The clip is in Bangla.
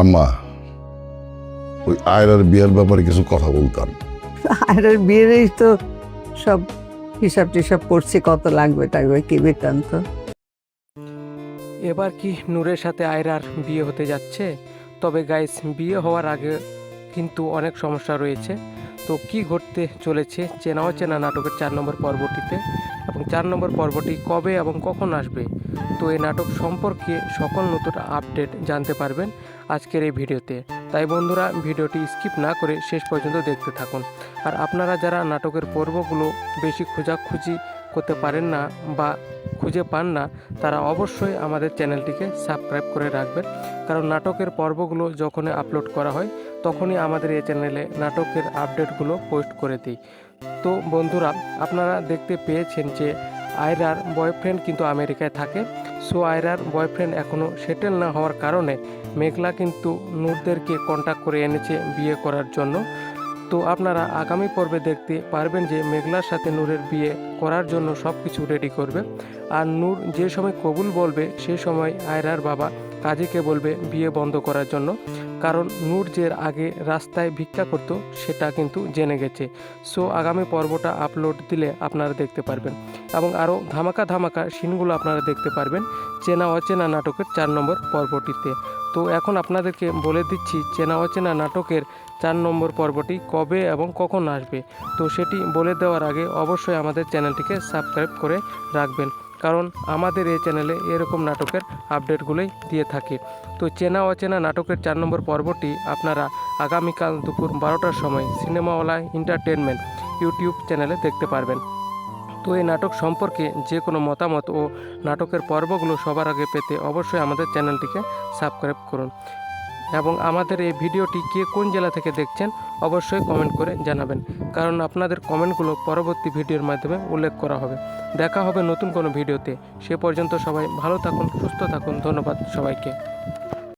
আম্মা, ওই আয়রার বিয়ের ব্যাপারে কিছু কথা বলতাম। আর বিয়েরই তো সব হিসাব টিসাব করছি, কত লাগবে টাকবে কি বৃত্তান্ত। এবার কি নূরের সাথে আয়রার বিয়ে হতে যাচ্ছে? তবে গাইস, বিয়ে হওয়ার আগে কিন্তু অনেক সমস্যা রয়েছে। তো কি ঘটতে চলেছে চেনা অচেনা নাটকের 4 নম্বর পর্বটিতে, এবং 4 নম্বর পর্বটি কবে এবং কখন আসবে, তো এই নাটক সম্পর্কে সকল নতুন আপডেট জানতে পারবেন আজকের এই ভিডিওতে। তাই বন্ধুরা, ভিডিওটি স্কিপ না করে শেষ পর্যন্ত দেখতে থাকুন। আর আপনারা যারা নাটকের পর্বগুলো বেশি খোঁজাখুঁজি করতে পারেন না বা খুঁজে পান না, তারা অবশ্যই আমাদের চ্যানেলটিকে সাবস্ক্রাইব করে রাখবেন, কারণ নাটকের পর্বগুলো যখনই আপলোড করা হয় তখনই আমাদের এই চ্যানেলে নাটকের আপডেটগুলো পোস্ট করে দিই। তো বন্ধুরা, আপনারা দেখতে পেয়েছেন যে আয়রার বয়ফ্রেন্ড কিন্তু আমেরিকায় থাকে। সো আয়রার বয়ফ্রেন্ড এখনও সেটেল না হওয়ার কারণে মেঘলা কিন্তু নূরদেরকে কন্ট্যাক্ট করে এনেছে বিয়ে করার জন্য। তো আপনারা আগামী পর্বে দেখতে পারবেন যে মেঘলার সাথে নূরের বিয়ে করার জন্য সব কিছু রেডি করবে। আর নূর যে সময় কবুল বলবে সেই সময় আয়রার বাবা কাজীকে বলবে বিয়ে বন্ধ করার জন্য, কারণ নূর যে আগে রাস্তায় ভিক্ষা করতো সেটা কিন্তু জেনে গেছে। সো আগামী পর্বটা আপলোড দিলে আপনারা দেখতে পারবেন, এবং আরও ধামাকা ধামাকা সিনগুলো আপনারা দেখতে পারবেন চেনা অচেনা নাটকের 4 নম্বর পর্বটিতে। তো এখন আপনাদেরকে বলে দিচ্ছি চেনা অচেনা নাটকের 4 নম্বর পর্বটি কবে এবং কখন আসবে। তো সেটি বলে দেওয়ার আগে অবশ্যই আমাদের চ্যানেলটিকে সাবস্ক্রাইব করে রাখবেন, কারণ আমাদের এই চ্যানেলে এরকম নাটকের আপডেটগুলোই দিয়ে থাকে। তো চেনা অচেনা নাটকের 4 নম্বর পর্বটি আপনারা আগামীকাল দুপুর 12টার সময় সিনেমাওয়ালা এন্টারটেনমেন্ট ইউটিউব চ্যানেলে দেখতে পারবেন। তো এই নাটক সম্পর্কে যে কোনো মতামত ও নাটকের পর্বগুলো সবার আগে পেতে অবশ্যই আমাদের চ্যানেলটিকে সাবস্ক্রাইব করুন, এবং আমাদের এই ভিডিওটি কে কোন জেলা থেকে দেখছেন অবশ্যই কমেন্ট করে জানাবেন, কারণ আপনাদের কমেন্টগুলো পরবর্তী ভিডিওর মাধ্যমে উল্লেখ করা হবে। দেখা হবে নতুন কোনো ভিডিওতে। সে পর্যন্ত সবাই ভালো থাকুন, সুস্থ থাকুন। ধন্যবাদ সবাইকে।